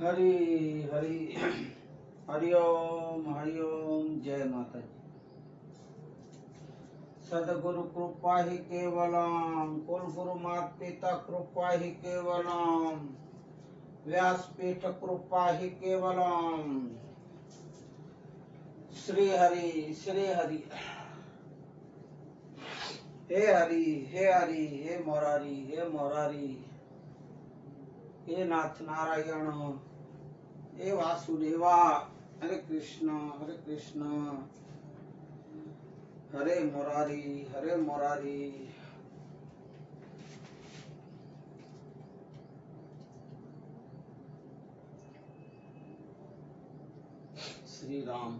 हरि हरि हरि ओम जय माता दी। सदगुरु कृपा ही केवलम, कुल गुरु मात पिता कृपा ही केवलम, व्यासपीठ कृपा ही केवलम। श्री हरि श्री हरि। हे हरि हे हरि, हे मुरारी हे मुरारी, हे नाथ नारायण, हे वासुदेवा। हरे कृष्ण हरे मुरारी हरे मुरारी। श्री राम।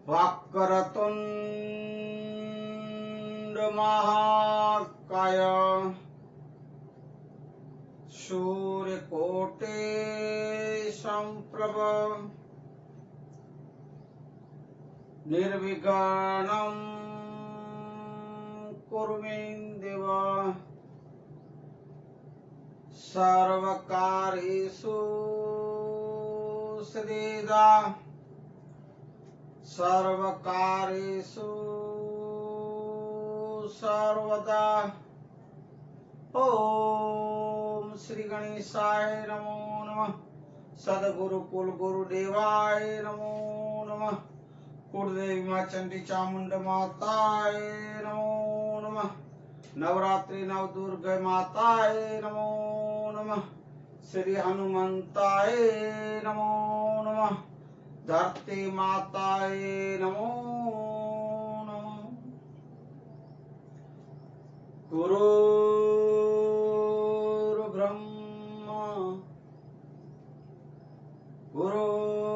वक्रतुंड महाकाय, सूर्यकोटि समप्रभ, निर्विघ्नं कुरु मे देव। सर्वकार्येषु सर्वदा, सर्वकार्येषु सर्वदा। ओम श्री गणेशाय नमो नमः। सदगुरु कुल गुरुदेवाय नमो नमः। कुलदेवी मां चंडी चामुंड माताय नमो नमः। नवरात्रि नव दुर्गा माताय नमो नमः। श्री हनुमंताय नमो नमः। धरती माताय नमो नमः। गुरुर्ब्रह्मा गुरुर्विष्णु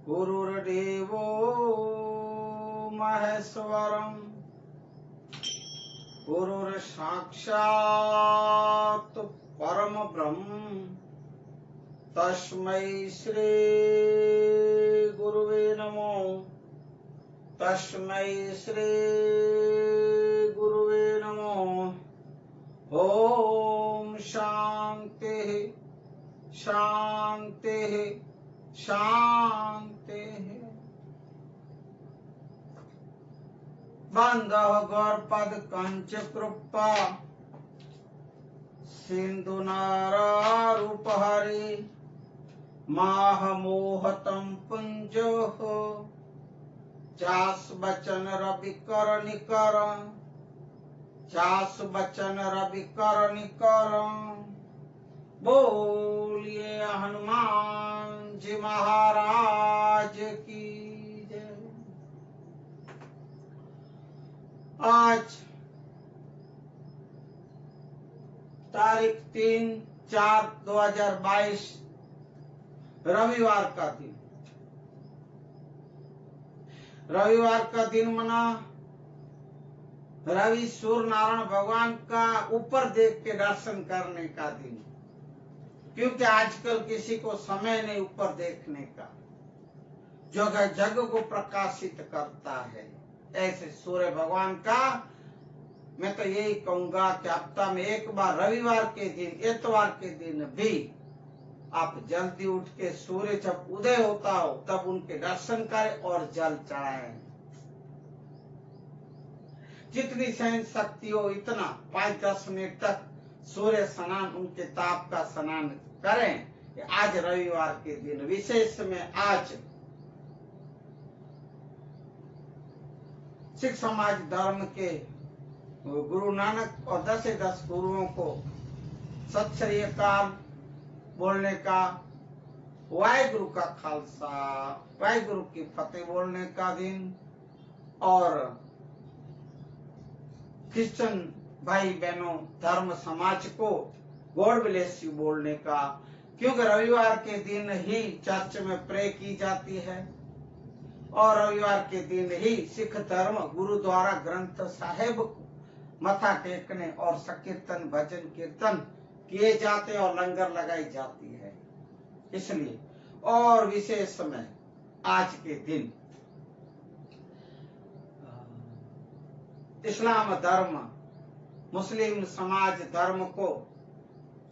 गुरुर्देवो महेश्वरम्, गुरुर्साक्षात् परम ब्रह्म, तस्मै श्री गुरुवे नमो। तस्मै श्री गुरुवे नमो। ओम शांति शांति शांति। बंधः गौरपद कंच कृपा, सिंधुनारारूपहरि, माहमोहतं पुंजोः, चास बचन रवि कर निकर, चास बचन रवि कर निकर। बोलिए हनुमान जी महाराज की जय। आज तारीख 3/4/2022 रविवार का दिन। रविवार का दिन मना रवि सूर्य नारायण भगवान का ऊपर देख के दर्शन करने का दिन, क्योंकि आजकल किसी को समय नहीं ऊपर देखने का, जो जग को प्रकाशित करता है। ऐसे सूर्य भगवान का मैं तो यही कहूंगा कि हफ्ता में एक बार रविवार के दिन, इतवार के दिन भी आप जल्दी उठ के सूर्य जब उदय होता हो तब उनके दर्शन करें और जल चढ़ाएं। जितनी सहन शक्ति हो इतना 5-10 मिनट तक सूर्य स्नान, उनके ताप का स्नान करें। आज रविवार के दिन विशेष में आज सिख समाज धर्म के गुरु नानक और 10 गुरुओं को सत श्री अकाल बोलने का, वाहिगुरु का खालसा वाहिगुरु की फतेह बोलने का दिन, और क्रिश्चियन भाई बहनों धर्म समाज को गॉड ब्लेस यू बोलने का, क्योंकि रविवार के दिन ही चर्च में प्रे की जाती है और रविवार के दिन ही सिख धर्म गुरुद्वारा ग्रंथ साहिब को मथा टेकने और संकीर्तन भजन कीर्तन किए जाते और लंगर लगाई जाती है। इसलिए और विशेष में आज के दिन इस्लाम धर्म मुस्लिम समाज धर्म को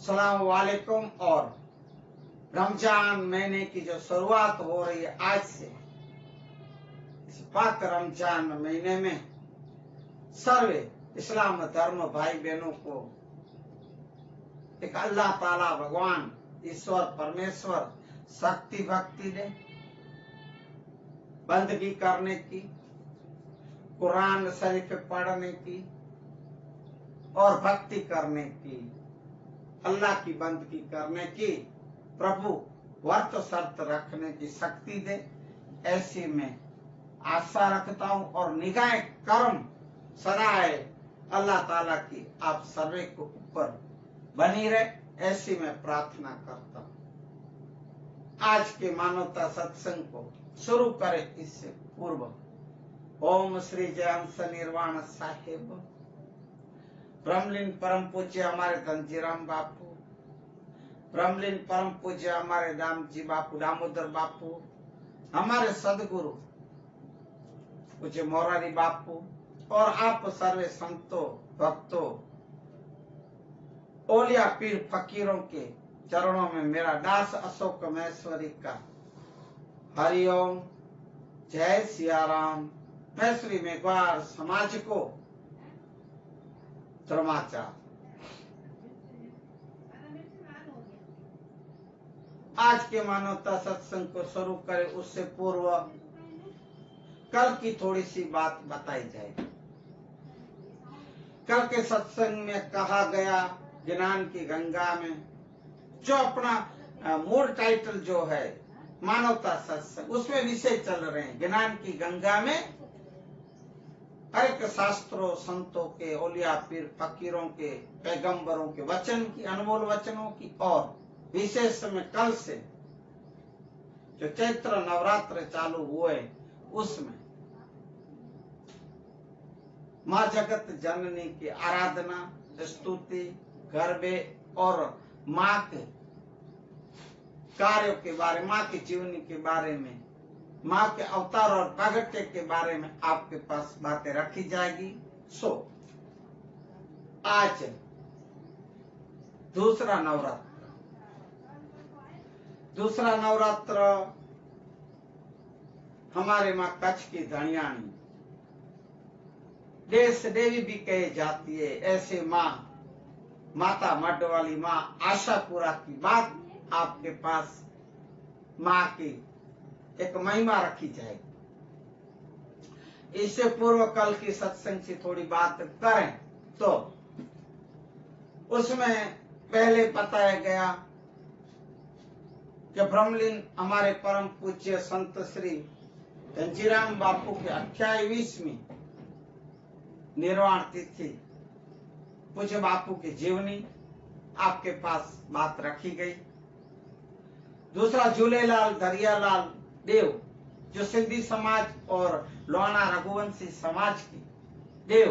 सलाम वालेकुम, और रमजान महीने की जो शुरुआत हो रही है आज से, इस पाक रमजान महीने में सर्वे इस्लाम धर्म भाई बहनों को एक अल्लाह ताला भगवान ईश्वर परमेश्वर शक्ति भक्ति दे, बंदगी करने की, कुरान शरीफ पढ़ने की और भक्ति करने की, अल्लाह की बंदगी करने की, प्रभु व्रत शर्त रखने की शक्ति दे, ऐसी में आशा रखता हूं और निगाह कर्म सदाए अल्लाह ताला की आप सर्वे को ऊपर बनी रहे, ऐसी में प्रार्थना करता हूं। आज के मानवता सत्संग को शुरू करें इससे पूर्व ओम श्री जयंस निर्वाण साहेब, ब्रह्मलीन परम पूज्य हमारे धनजीराम बापू, ब्रह्मलीन परम पूज्य हमारे दाम जी बापू दामोदर बापू, हमारे सदगुरु पूज्य मोरारी बापू और आप सर्वे संतों भक्तों ओलिया पीर फकीरों के चरणों में मेरा दास अशोक महेश्वरी का हरिओम, जय सिया राम। मैं श्री मेघवार समाज को समाचार। आज के मानवता सत्संग को शुरू करें उससे पूर्व कल की थोड़ी सी बात बताई जाएगी। कल के सत्संग में कहा गया ज्ञान की गंगा में, जो अपना मूल टाइटल जो है मानवता सत्संग, उसमें विषय चल रहे हैं ज्ञान की गंगा में हर एक शास्त्रों संतों के औलिया पीर फकीरों के पैगंबरों के वचन की, अनमोल वचनों की, और विशेष में कल से जो चैत्र नवरात्र चालू हुए उसमें माँ जगत जननी की आराधना स्तुति गरबे और माँ के कार्यों के बारे, माँ की जीवनी के बारे में, माँ के अवतार और प्रगटे के बारे में आपके पास बातें रखी जाएगी। सो आज दूसरा नवरात्र हमारे माँ कच्छ की धनियानी देश देवी भी कही जाती है। ऐसे माँ माता मड वाली माँ आशापुरा की बात आपके पास माँ की एक महिमा रखी जाएगी। इससे पूर्व कल की सत्संग से थोड़ी बात करें तो उसमें पहले बताया गया कि ब्रह्मलीन हमारे परम पूज्य संत श्री धनजीराम बापू के 28वीं निर्वाण तिथि पूज्य बापू की जीवनी आपके पास बात रखी गई। दूसरा झूलेलाल दरियालाल देव जो सिंधी समाज और लोहाना रघुवंशी समाज की देव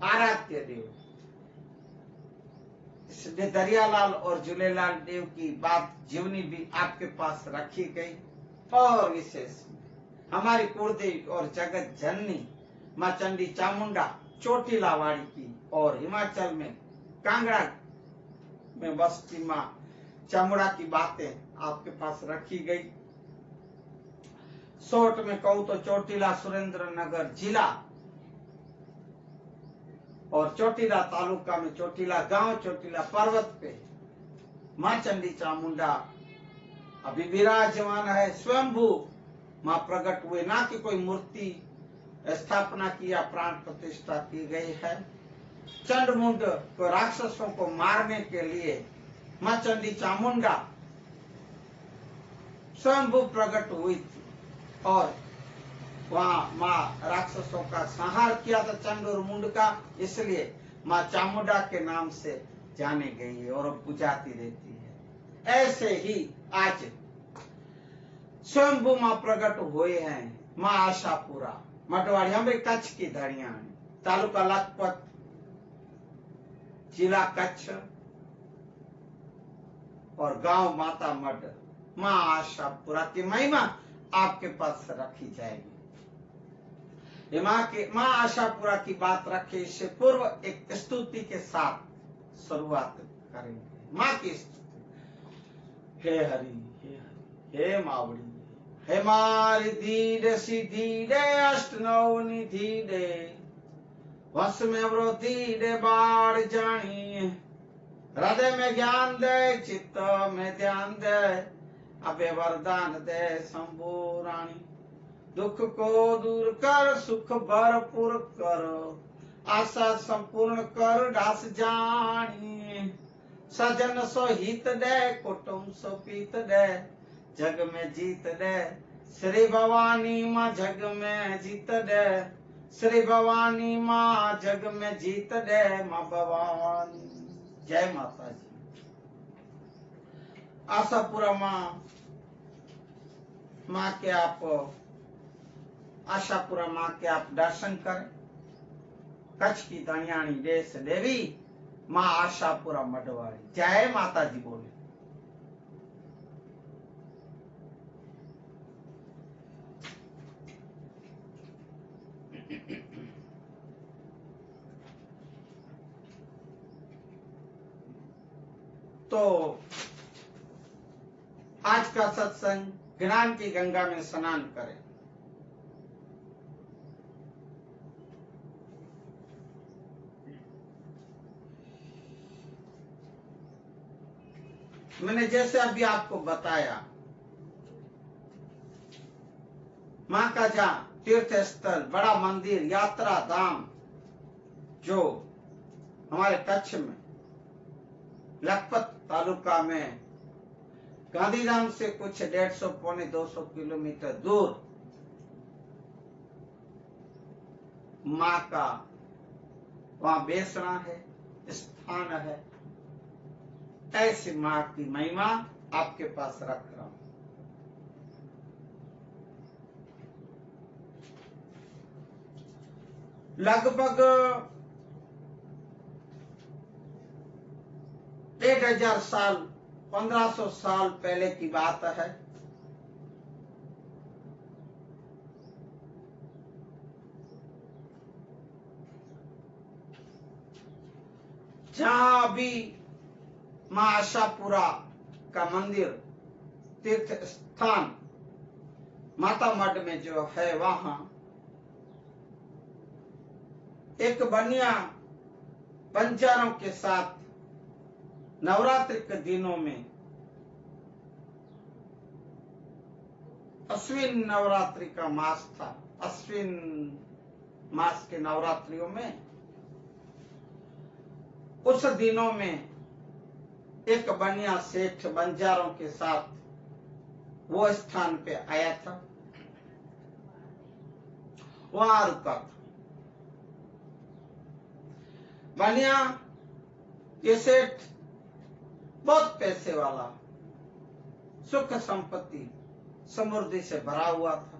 आराध्य देव, इसलिए दरियालाल और झूलेलाल देव की बात जीवनी भी आपके पास रखी गई। और विशेष हमारी कुलदेवी और जगत जननी माँ चंडी चामुंडा चोटीला वाड़ी की और हिमाचल में कांगड़ा में बस्ती माँ चामुंडा की बातें आपके पास रखी गई। शॉर्ट में कहूँ तो चोटीला सुरेंद्र नगर जिला और चोटीला तालुका में चोटीला गांव, चोटीला पर्वत पे माँ चंडी चामुंडा अभी विराजमान है। स्वयंभू माँ प्रकट हुए, ना कि कोई मूर्ति स्थापना की या प्राण प्रतिष्ठा की गई है। चंडमुंड को राक्षसों को मारने के लिए माँ चंडी चामुंडा स्वयंभू प्रकट हुई थी और वहाँ माँ राक्षसों का संहार किया था चंड और मुंड का, इसलिए माँ चामुंडा के नाम से जाने गई है और बुझाती रहती है। ऐसे ही आज स्वयंभू मां प्रकट हुए हैं, मां आशापुरा मटवाड़ी, हमारे कच्छ की धड़िया, तालुका लखपत, जिला कच्छ और गांव माता मड। मां आशापुरा की महिमा आपके पास रखी जाएगी। मां आशापुरा की बात रखे इससे पूर्व एक स्तुति के साथ शुरुआत करेंगे। मां की स्तुति। हे हरि, हे हरि, हे मावड़ी, हे मारी धीरे सीधीरे अष्ट नौ निधीरे, वश में वृद्धि दे बाढ़ जानी, हृदय में ज्ञान दे, चित्त में ध्यान दे, अबे वरदान दे शंभु रानी। दुख को दूर कर, सुख भरपूर कर, आशा संपूर्ण कर, दास जानी। सजन सो हित दे, कुटुंब सो पीत दे, जग में जीत दे, श्री भवानी माँ जग में जीत दे, श्री भवानी माँ जग में जीत दे, माँ भवानी। जय माता जी। आशापुरा माँ के आप आशापुरा माँ के आप दर्शन करें। कच्छ की धनियाणी देश देवी माँ आशापुरा मडवाड़ी। जय माता जी बोले। तो आज का सत्संग ज्ञान की गंगा में स्नान करें। मैंने जैसे अभी आपको बताया, मां का जहाँ तीर्थ स्थल, बड़ा मंदिर, यात्रा धाम जो हमारे कच्छ में लखपत तालुका में गांधीधाम से कुछ 150 पौने 200 किलोमीटर दूर मां का वहां बेसना है, स्थान है। ऐसी मां की महिमा आपके पास रख रहा हूं। लगभग 1000 साल 1500 साल पहले की बात है। जहां अभी मां आशापुरा का मंदिर तीर्थ स्थान माता मठ में जो है, वहां एक बनिया बंजारों के साथ नवरात्रि के दिनों में, अश्विन नवरात्रि का मास था। अश्विन मास के नवरात्रियों में उस दिनों में एक बनिया सेठ बंजारों के साथ वो स्थान पे आया था, वहां रुका था। बनिया ये सेठ बहुत पैसे वाला, सुख संपत्ति समृद्धि से भरा हुआ था।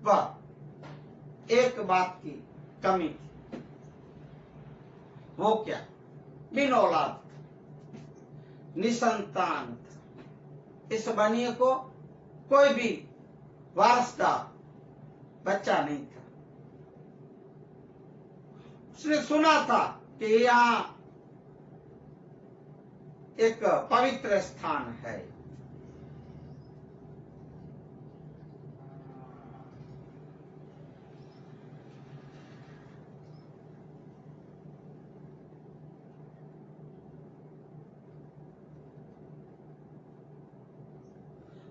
वह एक बात की कमी थी। वो क्या? बिन औलाद, निसंतान था। इस बनिए को कोई भी वारसदार बच्चा नहीं था। उसने सुना था कि यहाँ एक पवित्र स्थान है।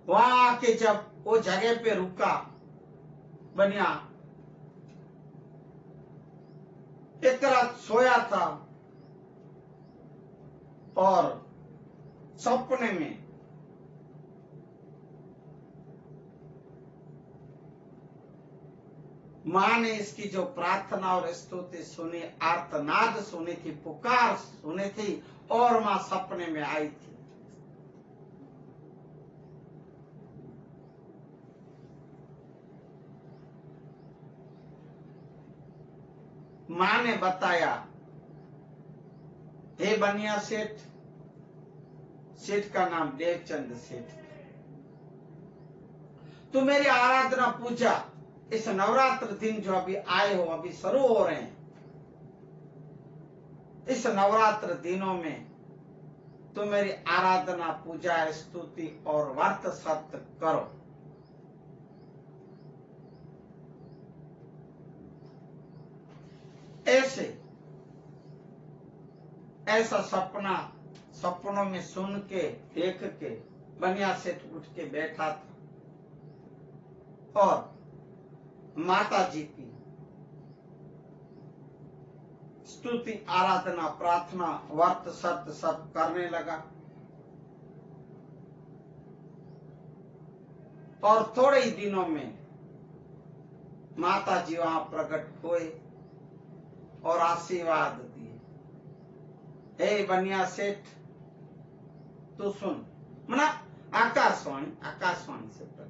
वहां आके जब वो जगह पे रुका, बनिया एक रात सोया था और सपने में माँ ने इसकी जो प्रार्थना और स्तुति सुनी, आर्तनाद सुनी थी, पुकार सुनी थी, और माँ सपने में आई थी। माँ ने बताया, हे बनिया सेठ, सेठ का नाम देवचंद सेठ, तू मेरी आराधना पूजा इस नवरात्र दिन जो अभी आए हो, अभी शुरू हो रहे हैं, इस नवरात्र दिनों में तो मेरी आराधना पूजा स्तुति और व्रत सत्य करो। ऐसा सपनों में सुन के देख के बनिया सेठ उठ के बैठा था और माता जी की स्तुति आराधना प्रार्थना व्रत सत्य सब करने लगा। और थोड़े ही दिनों में माता जी वहां प्रकट हुए और आशीर्वाद दिए। हे बनिया सेठ, तू सुन, मना आकाशवाणी से प्रकट,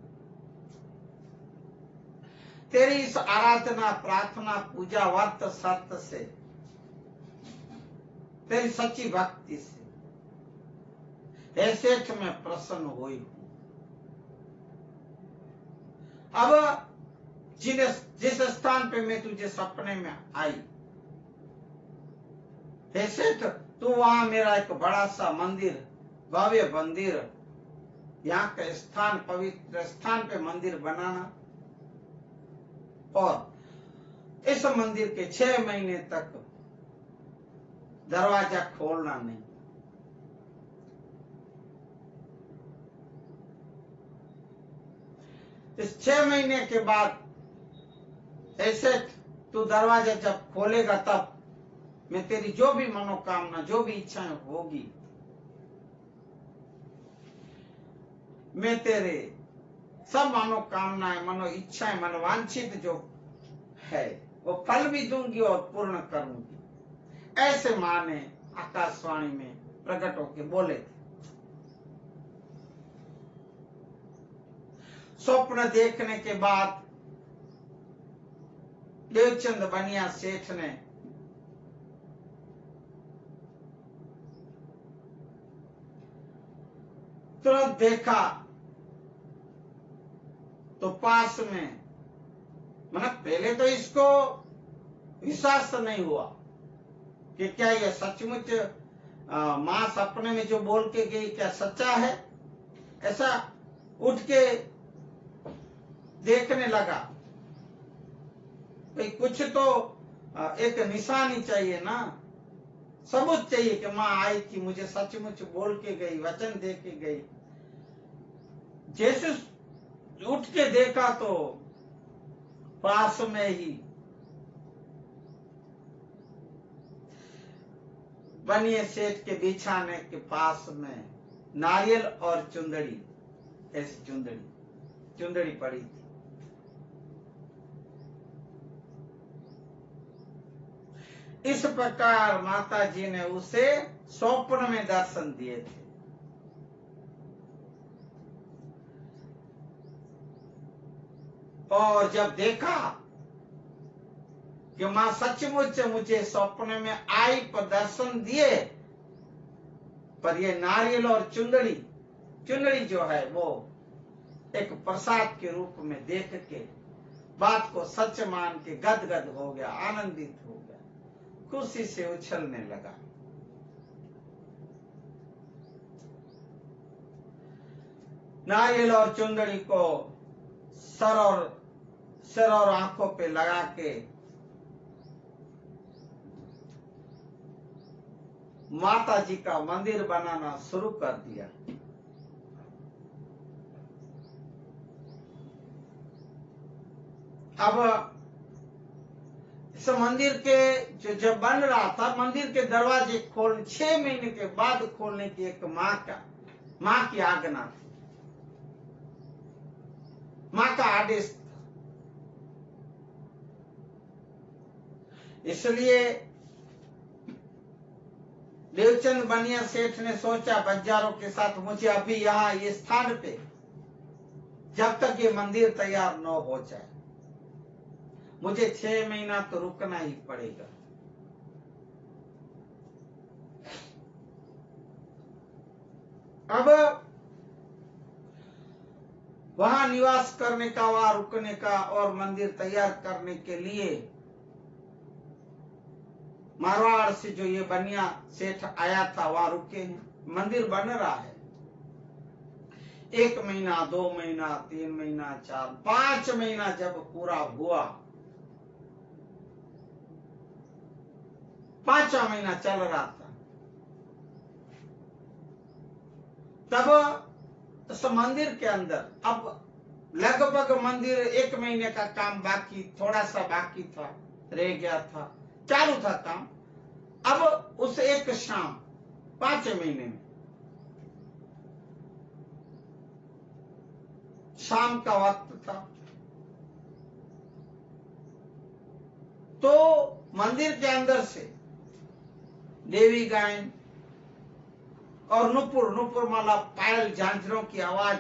तेरी इस आराधना प्रार्थना पूजा व्रत सत्य से, तेरी सच्ची भक्ति से हे सेठ मैं प्रसन्न हुई हूं। अब जिस स्थान पे मैं तुझे सपने में आई, हे सेठ, तू वहां मेरा एक बड़ा सा मंदिर, भव्य मंदिर, यहाँ का स्थान, पवित्र स्थान पे मंदिर बनाना, और इस मंदिर के 6 महीने तक दरवाजा खोलना नहीं। इस 6 महीने के बाद ऐसे तू दरवाजा जब खोलेगा तब मैं तेरी जो भी मनोकामना, जो भी इच्छाएं होगी, मैं तेरे सब मनोकामनाएं, मनो इच्छाएं, मनोवांछित जो है वो फल भी दूंगी और पूर्ण करूंगी। ऐसे मां ने आकाशवाणी में प्रकट होकर बोले थे। स्वप्न देखने के बाद देवचंद बनिया सेठ ने तुरंत देखा तो पास में, मतलब पहले तो इसको विश्वास नहीं हुआ कि क्या यह सचमुच मां सपने में जो बोल के गई क्या सच्चा है। ऐसा उठ के देखने लगा, भाई कुछ तो एक निशानी चाहिए ना, सबूत चाहिए कि मां आई थी, मुझे सचमुच बोल के गई, वचन दे के गई। जैसे उठ के देखा तो पास में ही बनिए सेठ के बिछाने के पास में नारियल और चुंदड़ी, ऐसी चुंदड़ी पड़ी थी। इस प्रकार माता जी ने उसे स्वप्न में दर्शन दिए थे। और जब देखा कि मां सचमुच मुझे स्वप्न में आई, पर दर्शन दिए, पर ये नारियल और चुंदड़ी जो है वो एक प्रसाद के रूप में देख के बात को सच मान के गदगद हो गया, आनंदित हो गया, खुशी से उछलने लगा। नारियल और चुंदड़ी को सर और आंखों पे लगा के माता जी का मंदिर बनाना शुरू कर दिया। अब इस मंदिर के जब बन रहा था, मंदिर के दरवाजे 6 महीने के बाद खोलने की एक माँ की आज्ञा थी, माँ का आदेश था। इसलिए देवचंद बनिया सेठ ने सोचा बंजारों के साथ मुझे अभी यहाँ ये स्थान पे जब तक ये मंदिर तैयार न हो जाए मुझे 6 महीना तो रुकना ही पड़ेगा। अब वहां निवास करने का, वहां रुकने का और मंदिर तैयार करने के लिए मारवाड़ से जो ये बनिया सेठ आया था वहां रुके हैं। मंदिर बन रहा है। 1 महीना, 2 महीना, 3 महीना, 4, 5 महीना जब पूरा हुआ, 5वां महीना चल रहा था, तब उस मंदिर के अंदर अब लगभग मंदिर 1 महीने का काम बाकी, थोड़ा सा बाकी था, रह गया था, चालू था काम। अब उस एक शाम 5 महीने में शाम का वक्त था, तो मंदिर के अंदर से देवी गायन और नुपुर माला पायल झांझरों की आवाज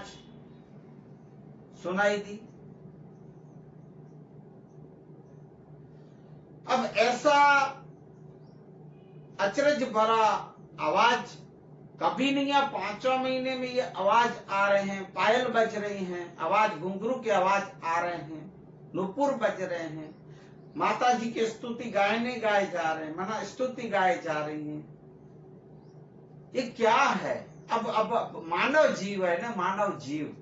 सुनाई दी। अब ऐसा अचरज भरा आवाज कभी नहीं है। 5वें महीने में ये आवाज आ रहे हैं, पायल बज रही हैं, आवाज घुंघरू की आवाज आ रहे हैं, नुपुर बज रहे हैं, माता जी की स्तुति गायने गाए जा रहे हैं, मना स्तुति गाए जा रही है। ये क्या है? अब मानव जीव है ना, मानव जीव,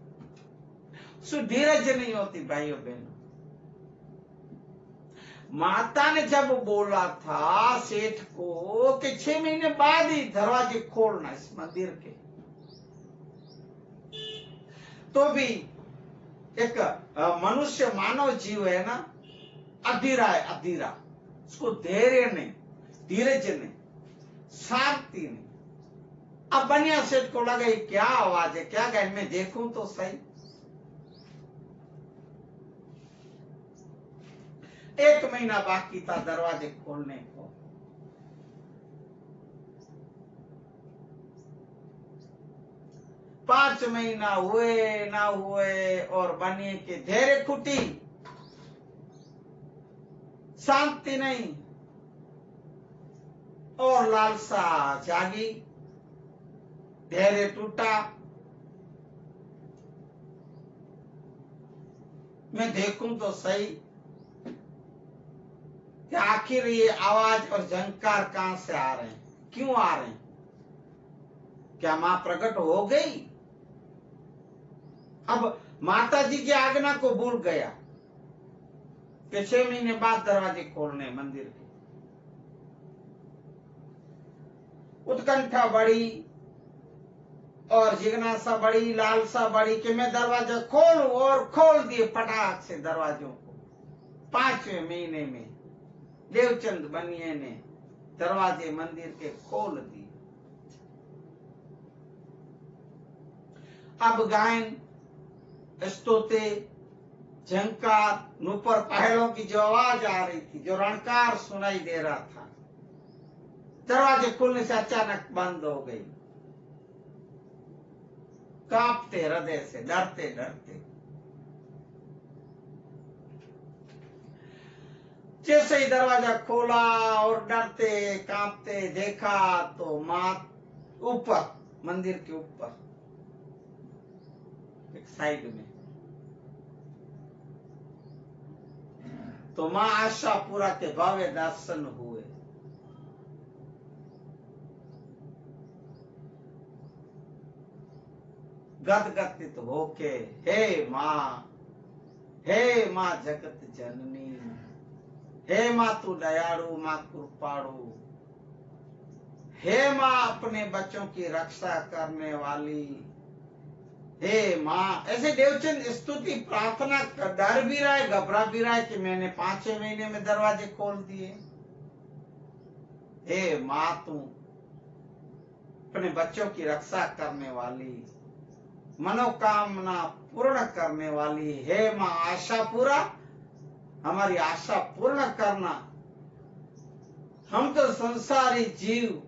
सो धीरज नहीं होती भाइयों बहनों। माता ने जब बोला था सेठ को कि 6 महीने बाद ही दरवाजे खोलना इस मंदिर के, तो भी एक मनुष्य मानव जीव है ना, अधीरा है, अधीरा। उसको धैर्य नहीं, धीरज नहीं, शांति नहीं। अब बनिया सेठ को लगा ये क्या आवाज है, क्या कह, मैं देखूं तो सही। 1 महीना बाकी था दरवाजे खोलने को। पांच महीना हुए ना हुए और बनिए के धैर्य खुटी, शांति नहीं और लालसा जागी, धैर्य टूटा। मैं देखूं तो सही कि आखिर ये आवाज और झंकार कहां से आ रहे हैं, क्यों आ रहे हैं? क्या मां प्रकट हो गई? अब माता जी की आज्ञा को भूल गया कि 6 महीने बाद दरवाजे खोलने मंदिर के। उत्कंठा बढ़ी और जिज्ञासा बढ़ी, लालसा बढ़ी कि मैं दरवाजा खोलूं, और खोल दिए फटाक से दरवाजों को। 5वें महीने में देवचंद बनिए ने दरवाजे मंदिर के खोल दिए। अब गायन, स्तोते, झंकार, नुपुर पायलों की जो आवाज आ रही थी, जो रणकार सुनाई दे रहा था, दरवाजे खुलने से अचानक बंद हो गई। कांपते हृदय से, डरते डरते, जैसे ही दरवाजा खोला और डरते कांपते देखा तो मां ऊपर, मंदिर के ऊपर एक साइड में, तो मां आशापुरा के भव्य दर्शन हुए। गदगदित होके, हे मां जगत जननी, हे मां तू दयालु, मां कृपालु, हे मां अपने बच्चों की रक्षा करने वाली, हे मां। ऐसे देवचंद स्तुति प्रार्थना कर, डर भी रहा है, घबरा भी रहा है कि मैंने 5वें महीने में दरवाजे खोल दिए। हे मां तू अपने बच्चों की रक्षा करने वाली, मनोकामना पूर्ण करने वाली, हे मां आशा पूरा, हमारी आशा पूर्ण करना। हम तो संसारी जीव,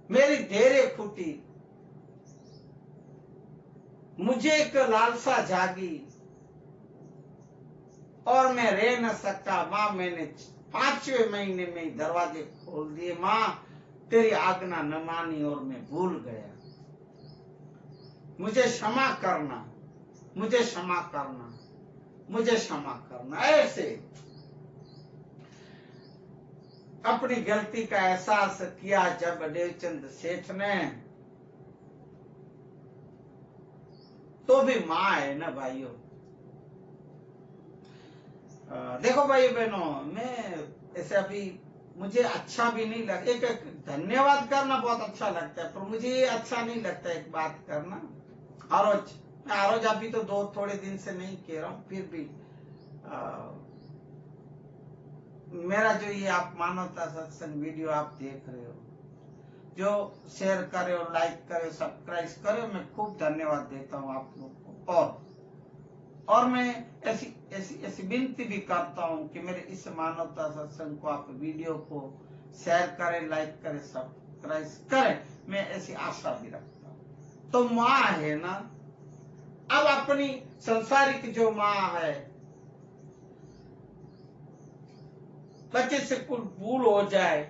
मेरी धैर्य फूटी, मुझे एक लालसा जागी और मैं रह न सका। माँ, मैंने 5वें महीने में ही दरवाजे खोल दिए। माँ, तेरी आज्ञा न मानी और मैं भूल गया। मुझे क्षमा करना, मुझे क्षमा करना, मुझे क्षमा करना। ऐसे अपनी गलती का एहसास किया जब देवचंद सेठ ने, तो भी माँ है ना भाइयों। देखो भाइयों बहनों, मैं ऐसे अभी मुझे अच्छा भी नहीं लगता, एक धन्यवाद करना बहुत अच्छा लगता है, पर मुझे ये अच्छा नहीं लगता एक बात करना। आरोज अभी तो थोड़े दिन से नहीं कह रहा हूँ, फिर भी मेरा जो ये आप मानवता सत्संग वीडियो आप देख रहे हो, जो शेयर करे और लाइक करे, सब्सक्राइब करे, मैं खूब धन्यवाद देता हूँ आप लोग को। और मैं ऐसी विनती भी करता हूँ कि मेरे इस मानवता सत्संग को आप वीडियो को शेयर करें, लाइक करें, सब्सक्राइब करें, मैं ऐसी आशा भी रखता हूँ। तो माँ है ना, अब अपनी संसारिक जो माँ है, बच्चे से कुछ भूल हो जाए,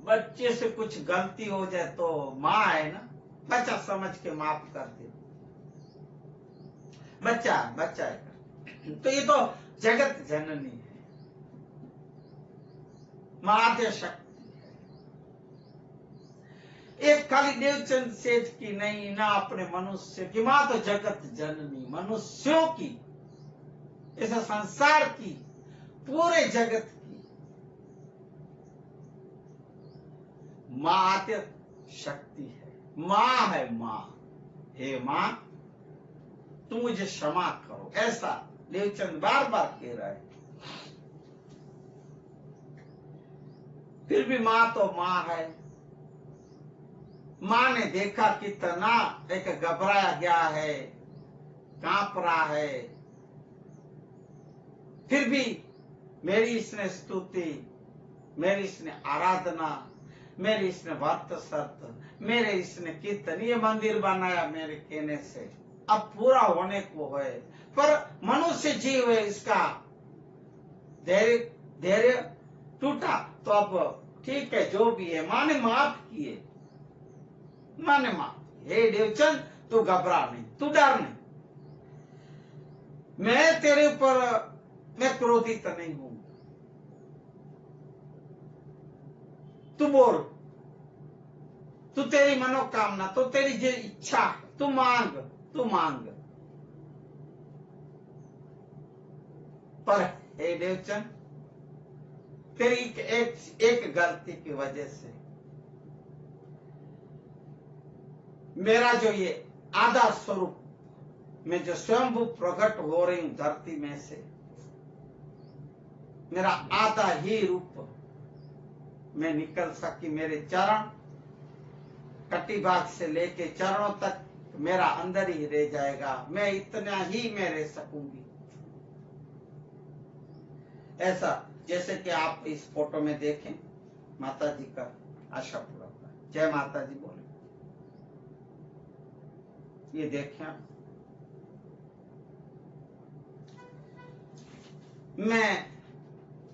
बच्चे से कुछ गलती हो जाए, तो माँ है ना, बच्चा समझ के माफ कर दे। बच्चा है। तो ये तो जगत जननी है, माध्य शक्ति है। एक खाली देवचंद सेठ की नहीं, ना अपने मनुष्य की माँ, तो जगत जननी, मनुष्यों की, इस संसार की, पूरे जगत की माध्य शक्ति है। माँ है माँ। हे माँ, तुम मुझे क्षमा करो, ऐसा देवचंद बार बार कह रहा है। फिर भी माँ तो माँ है। माँ ने देखा कितना एक घबराया गया है, कांप रहा है, फिर भी मेरी इसने स्तुति, मेरी इसने आराधना, मेरी इसने व्रत सत, मेरे इसने कीर्तन, ये मंदिर बनाया मेरे कहने से, अब पूरा होने को है। पर मनुष्य जीव है, इसका धैर्य टूटा, तो अब ठीक है, जो भी है, माँ ने माफ किए, माँ ने माफ। हे देवचंद, तू घबरा नहीं, तू डर नहीं, मैं तेरे ऊपर मैं क्रोधित नहीं हूं। तू बोल, तू तेरी मनोकामना, तो तेरी जो इच्छा, तू मांग, तू मांग। पर हे देवचंद, तेरी एक गलती की वजह से मेरा जो ये आधा स्वरूप में जो स्वयंभू प्रकट हो रही हूं धरती में से, मेरा आधा ही रूप में निकल सकी। मेरे चरण कटिभाग से लेके चरणों तक मेरा अंदर ही रह जाएगा, मैं इतना ही मैं रह सकूंगी। ऐसा जैसे कि आप इस फोटो में देखें, माता जी का आशा पूरा हुआ। जय माता जी बोले, ये देखें आप,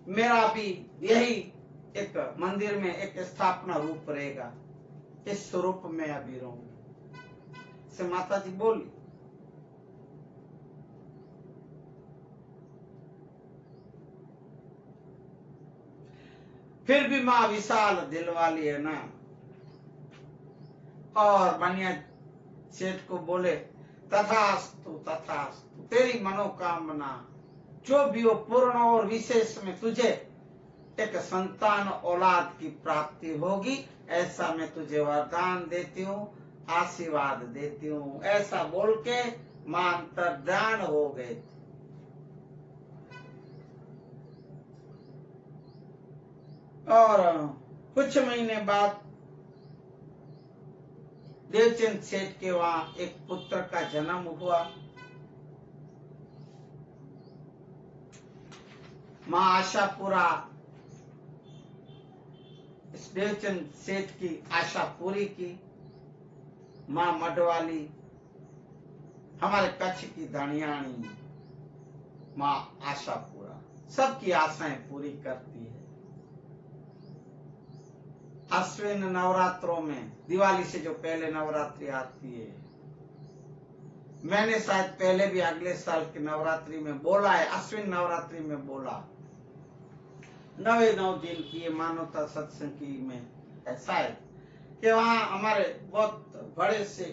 मेरा भी यही एक मंदिर में एक स्थापना रूप रहेगा, इस स्वरूप में अभी रहूंगी। से माता जी बोली, फिर भी माँ विशाल दिल वाली है ना। और बनिया सेठ को बोले, तथास्तु तथास्तु, तेरी मनोकामना जो भी हो पूर्ण, और विशेष में तुझे एक संतान औलाद की प्राप्ति होगी, ऐसा मैं तुझे वरदान देती हूँ, आशीर्वाद देती हूँ। ऐसा बोल के मां अंतर्ध्यान हो गए। और कुछ महीने बाद देवचंद सेठ के वहां एक पुत्र का जन्म हुआ। मां आशापुरा इस देवचंद सेठ की आशा पूरी की। माँ मडवाली, हमारे कच्छ की धनियाणी माँ आशापुरा, सबकी आशाएं पूरी करती है। अश्विन नवरात्रों में, दिवाली से जो पहले नवरात्रि आती है, मैंने शायद पहले भी अगले साल की नवरात्रि में बोला है, अश्विन नवरात्रि में बोला, 9 दिन की ये मानवता सत्संग की में ऐसा है कि वहाँ हमारे बहुत बड़े से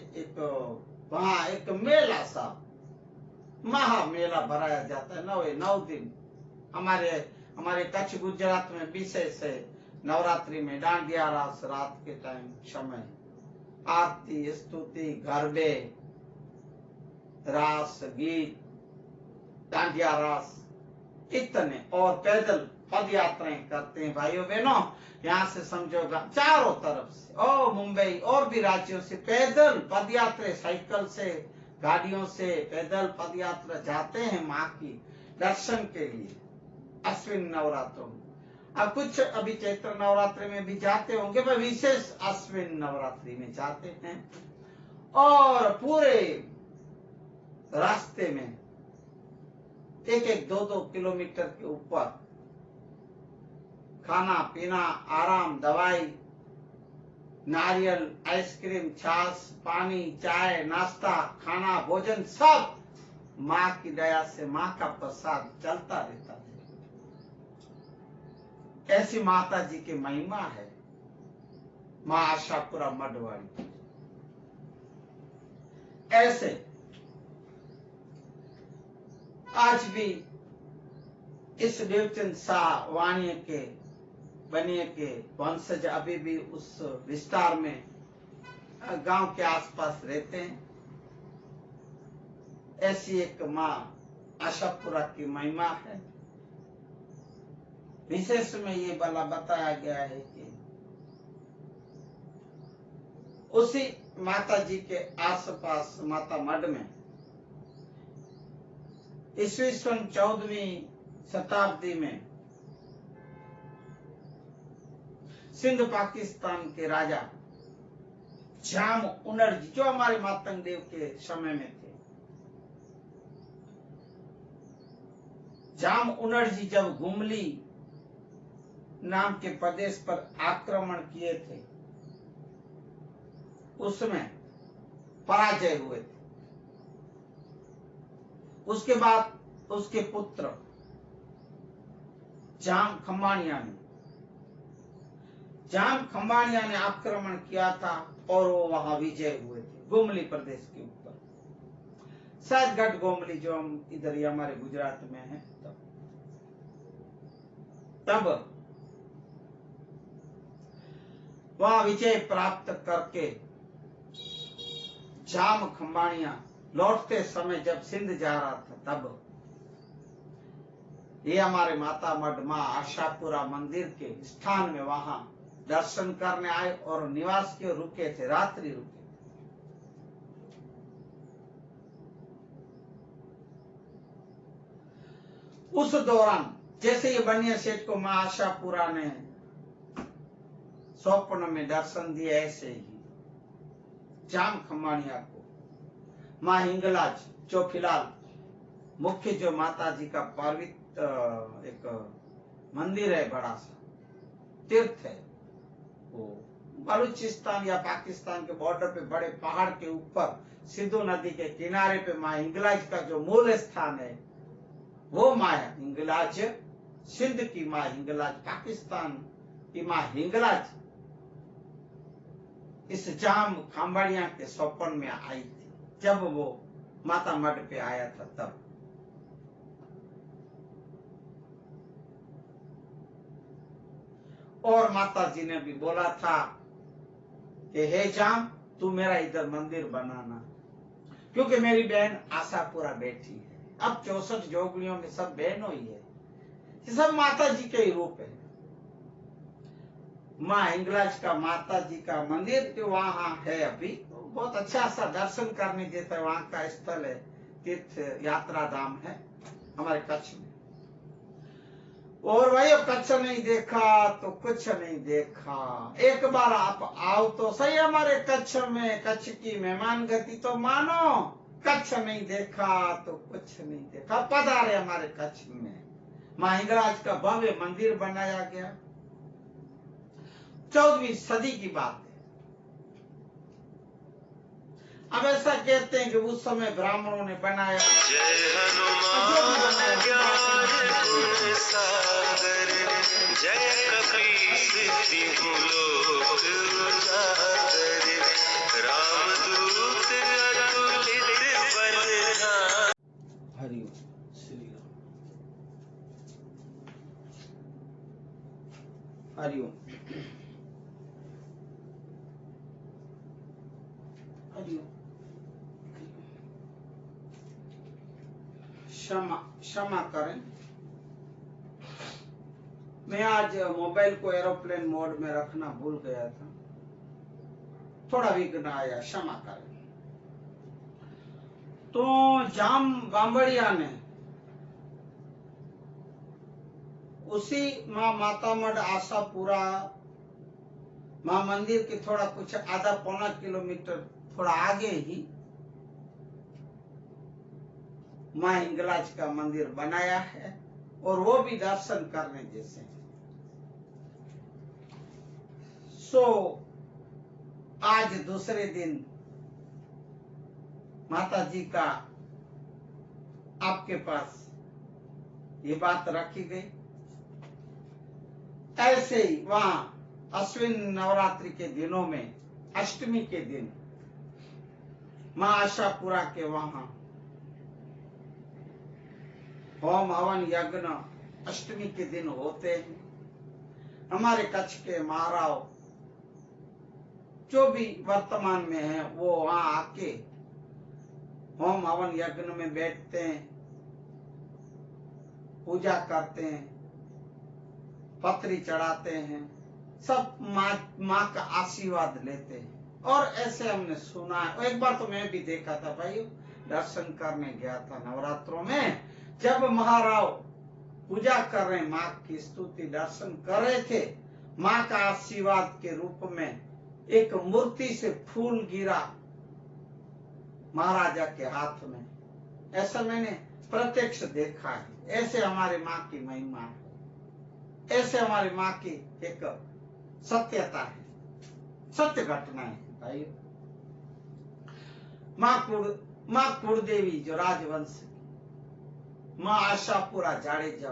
वहाँ एक मेला सा महा मेला भराया जाता है। 9 दिन हमारे कच्छ गुजरात में विशेष है। नवरात्रि में डांडिया रास, रात के टाइम समय आरती, स्तुति, गरबे, रास, गीत, डांडिया रास इतने, और पैदल पद यात्राएं करते हैं भाइयों बहनों। यहाँ से समझोगा चारों तरफ से, और मुंबई और भी राज्यों से पैदल पद यात्रा, साइकिल से, गाड़ियों से पैदल पद यात्रा जाते हैं माँ की दर्शन के लिए अश्विन नवरात्रों में। अब कुछ अभी चैत्र नवरात्रि में भी जाते होंगे, पर विशेष अश्विन नवरात्रि में जाते हैं। और पूरे रास्ते में 1-1, 2-2 किलोमीटर के ऊपर खाना पीना, आराम, दवाई, नारियल, आइसक्रीम, छाछ, पानी, चाय, नाश्ता, खाना, भोजन सब माँ की दया से, माँ का प्रसाद चलता रहता है। ऐसी माता जी की महिमा है माँ आशापुरा मडवाड़ी। ऐसे आज भी इस देवचंद शाह वाणिये के बनिए के वंशज अभी भी उस विस्तार में गांव के आसपास रहते हैं। ऐसी एक माँ आशापुरा की महिमा है। विशेष में ये बला बताया गया है कि उसी माता जी के आसपास माता मड में ईस्वी सन 14वीं शताब्दी में सिंध पाकिस्तान के राजा जाम उनर्जी, जो हमारे मातंग देव के समय में थे, जाम उनर्जी जब गुमली नाम के प्रदेश पर आक्रमण किए थे, उसमें पराजय हुए थे। उसके बाद उसके पुत्र जाम खंबाणिया ने आक्रमण किया था और वो वहां विजय हुए थे गुमली प्रदेश के ऊपर। शायद गढ़ गोमली जो हम इधर ही हमारे गुजरात में है, तब वहां विजय प्राप्त करके जाम खंबाणिया लौटते समय जब सिंध जा रहा था, तब ये हमारे माता मड माँ आशापुरा मंदिर के स्थान में वहां दर्शन करने आए और निवास के रुके थे, रात्रि रुके। उस दौरान जैसे ये बनिया सेठ को माँ आशापुरा ने स्वप्न में दर्शन दिए, ऐसे ही जाम खंबाणिया को माँ हिंगलाज, जो फिलहाल मुख्य जो माता जी का पवित्र एक मंदिर है, बड़ा सा तीर्थ है, वो बलूचिस्तान या पाकिस्तान के बॉर्डर पे बड़े पहाड़ के ऊपर सिंधु नदी के किनारे पे माँ हिंगलाज का जो मूल स्थान है, वो माँ हिंगलाज, सिंध की माँ हिंगलाज, पाकिस्तान की माँ हिंगलाज इस जाम खंबाणिया के स्वप्न में आई थी जब वो माता मड पे आया था। तब और माता जी ने भी बोला था कि हे जाम, तू मेरा इधर मंदिर बनाना, क्योंकि मेरी बहन आशापुरा बैठी है। अब 64 जोगलियों में सब बहनों ही है, ये सब माता जी के ही रूप है। माँ हिंगलाज का माता जी का मंदिर जो वहां है अभी, बहुत अच्छा सा दर्शन करने जैसा वहां का स्थल है, तीर्थ यात्रा धाम है हमारे कच्छ में। और भाई कच्छ नहीं देखा तो कुछ नहीं देखा। एक बार आप आओ तो सही हमारे कच्छ में, कच्छ की मेहमान गति तो मानो। कच्छ नहीं देखा तो कुछ नहीं देखा। पधारे हमारे कच्छ में। मां हिंगलाज का भव्य मंदिर बनाया गया। 14वीं सदी की बात है। अब ऐसा कहते हैं कि उस समय ब्राह्मणों ने बनाया। जय हनुमान ज्ञान गुण सागर, जय कपीस तिहु लोक उजागर, रामदूत अतुलित बलधाम। हरि ओम श्री राम। हरि ओम हरि ओम। क्षमा करें, मैं आज मोबाइल को एरोप्लेन मोड में रखना भूल गया था, थोड़ा विघ्न आया, क्षमा करें। तो जाम बांबड़िया ने उसी मां माता मठ आशापुरा मां मंदिर के थोड़ा कुछ आधा पौना किलोमीटर थोड़ा आगे ही मां हिंगलाज का मंदिर बनाया है, और वो भी दर्शन करने जैसे। सो आज दूसरे दिन माता जी का आपके पास ये बात रखी गई। ऐसे ही वहां अश्विन नवरात्रि के दिनों में अष्टमी के दिन मां आशापुरा के वहां होम हवन यज्ञ अष्टमी के दिन होते हैं। हमारे कच्छ के महाराव जो भी वर्तमान में है वो वहां आके होम हवन यज्ञ में बैठते हैं, पूजा करते हैं, पत्री चढ़ाते हैं, सब माँ का आशीर्वाद लेते हैं। और ऐसे हमने सुना है। एक बार तो मैं भी देखा था भाई, दर्शन करने गया था नवरात्रों में, जब महाराव पूजा कर रहे, माँ की स्तुति दर्शन कर रहे थे, माँ का आशीर्वाद के रूप में एक मूर्ति से फूल गिरा महाराजा के हाथ में। ऐसा मैंने प्रत्यक्ष देखा है। ऐसे हमारे माँ की महिमा है, ऐसे हमारी माँ की एक सत्यता है, सत्य घटना है भाई। माँ कुलदेवी जो राजवंश, माँ आशापुरा जाड़ेजा,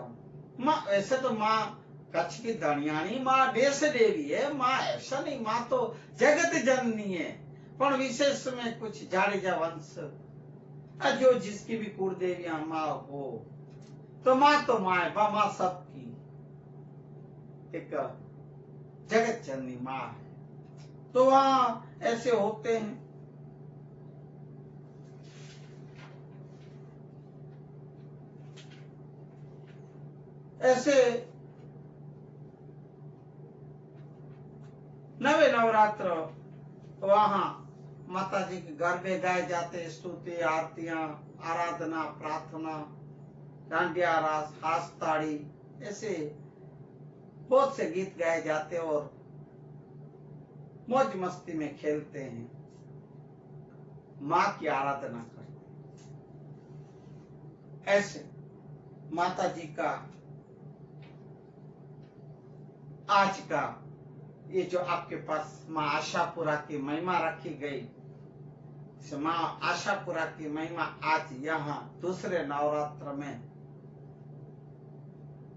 माँ ऐसे तो माँ कच्छ की दणियाणी माँ देश देवी है, माँ ऐसा नहीं, माँ तो जगत जननी है। पर विशेष में कुछ जाड़ेजा वंश जो जिसकी भी कुलदेवियां माँ हो, तो माँ तो माँ है, माँ सबकी एक जगत जननी माँ है। तो वहां ऐसे होते हैं। ऐसे नवे नवरात्र वहां माता जी के गरबे गाए जाते, स्तुति, आरतियां, आराधना, प्रार्थना, डांडिया रास, हाथ ताड़ी, ऐसे बहुत से गीत गाए जाते और मौज मस्ती में खेलते हैं, माँ की आराधना करते। ऐसे माता जी का आज का ये जो आपके पास माँ आशापुरा की महिमा रखी गई, माँ आशापुरा की महिमा आज यहाँ दूसरे नवरात्र में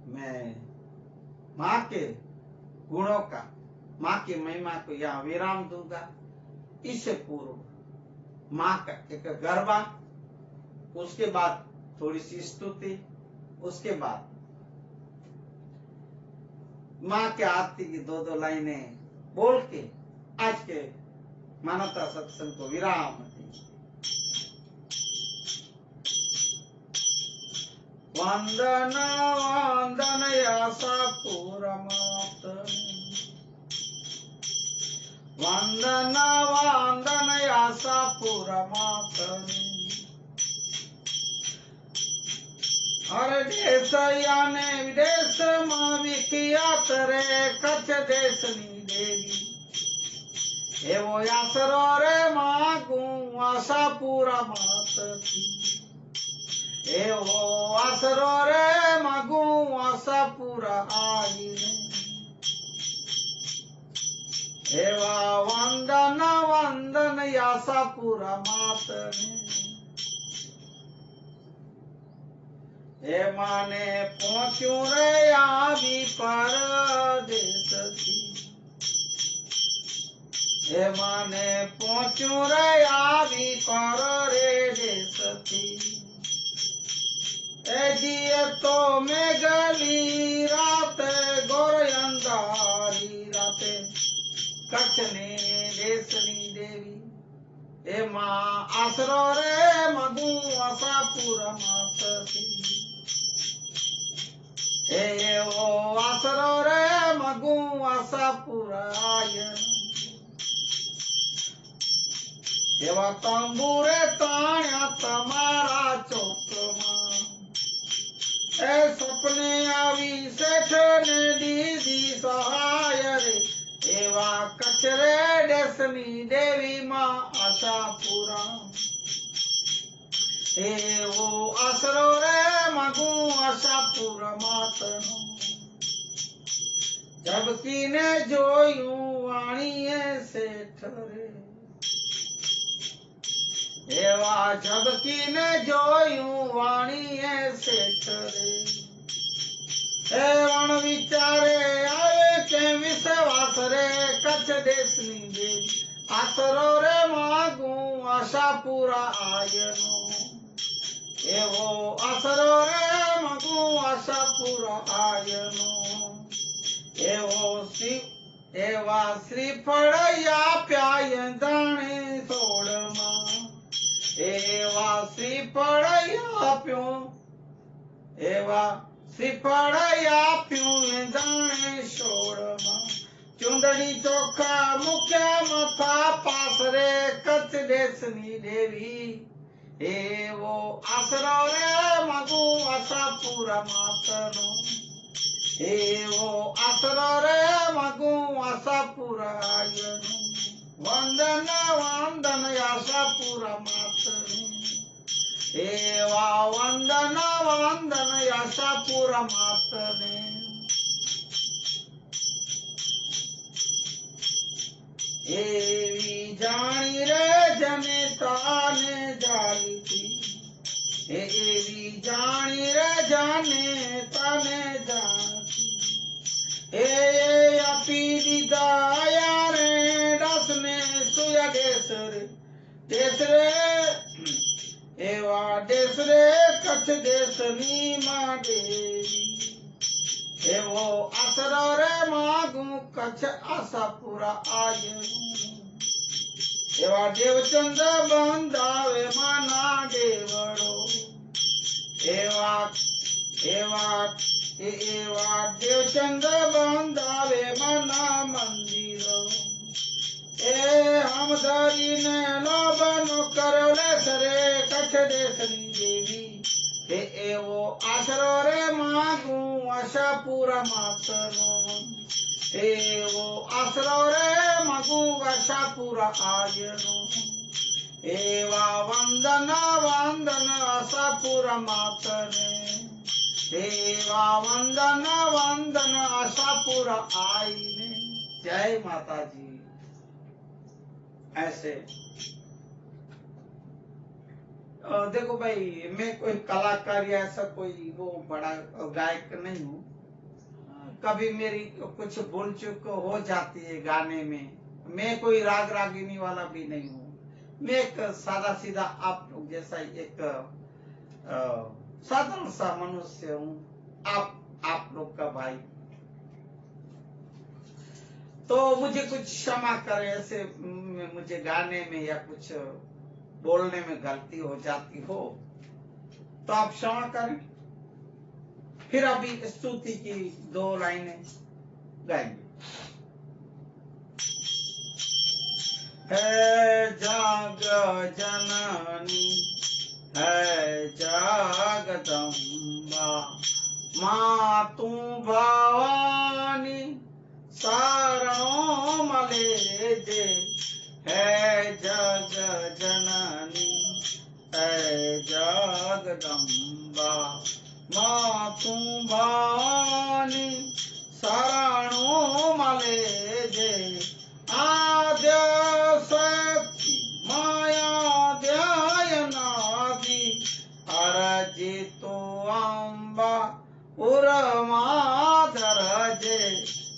मैं माँ के गुणों का, माँ की महिमा को यहाँ विराम दूंगा। इससे पूर्व माँ का एक गरबा, उसके बाद थोड़ी सी स्तुति, उसके बाद माँ के आरती की दो दो लाइनें बोल के आज के मानवता सत्संग को विराम दें। वंदन वंदन आशापुरा माता, वंदन वंदन आशापुरा माता, हर देश याने विदेश में विख्यात रे कच्छ देशनी देवी एवो आसरो रे मागू आशापुरा मात थी एवो आसरो रे मागू आशापुरा आई एवा वंदन वंदन आशापुरा मात ने ए माने पहुंचू रे आवी परदेश थी ए माने पहुंचू रे आवी पर रे देश थी ए जिए तो मेघली रात गोर अंधारी राते कच्छ ने देशनी देवी ए मां आसरो रे मगू आशापुर मात थी ए ओ आसरो रे मगू आशापुर आय एवा तंबूरे ताण्या तमारा चौकमा ए सपने आवी सेठ ने दीदी सहाय रे एवा कचरे देशनी देवी मां आशापुरा ए वो आसरो रे मगू आशापुर मातनो जबकि ने जोयू वाणीए सेठ रे एवा जबकि ने जोयू वाणीए सेठ रे एवं विचारे आए के विश्वास रे कच्छ देशनी देवी आसरो रे मागू आशापुरा आयनो एवो आसरो रे मागू आशापुरा आयनो एवा श्रीफळ या प्याय दाणे सोडमा एवा श्रीफळ या प्यो एवा श्रीफळ या प्यो दाणे सोडमा चुंदड़ी चोखा मुख्या मथा पासरे कच्छ देशनी देवी एवो आसरो रे मगू आशापुरा मातनो एवो आसरो रे मगू आशापुरा आयनो वंदन वंदन आशापुरा मातने एवा वंदन वंदन आशापुरा मातने एवी जानी रे जनिता ने जाली थी एवी जानी रे जाने ताने जानती ए अपी दिदाया रे दसने सुया देश रे एवा देश रे कच्छ देशनी मां देवी एवो आसरो रे मागू कच्छ आशापुरा आयनु एवा देवचंद बंदावे माना देवड़ो एवा देवचंद बंदावे माना मंदिरो ए हम धरी ने लोबनो करले सरे कच्छ देशनी देवी एवो आसरो रे मागू आशापुरा मातनो एवो आसरो रे मगू आशापुरा आयनो एवा वंदन वंदन आशापुरा मातने एवा वंदन वंदन आशापुरा आईने। जय माता जी। ऐसे देखो भाई, मैं कोई कलाकार या ऐसा कोई वो बड़ा गायक नहीं हूँ। कभी मेरी कुछ भूल चूक हो जाती है गाने में। मैं कोई राग रागिनी वाला भी नहीं हूँ। मैं एक सादा सीधा आप लोग जैसा एक साधारण सा मनुष्य हूँ। आप लोग का भाई। तो मुझे कुछ क्षमा करें, ऐसे मुझे गाने में या कुछ बोलने में गलती हो जाती हो तो आप क्षमा करें। फिर अभी स्तुति की 2 लाइनें गाएंगे। है जाग जननी, है जगदम्बा। माँ तू भवानी शरणों मले जे, है जग जननी है जगदम्बा। माँ तू भवानी शरणों मले जे, आद्य शक्ति माया ध्यायनादि अरजितो अम्बा उरमाधर जे,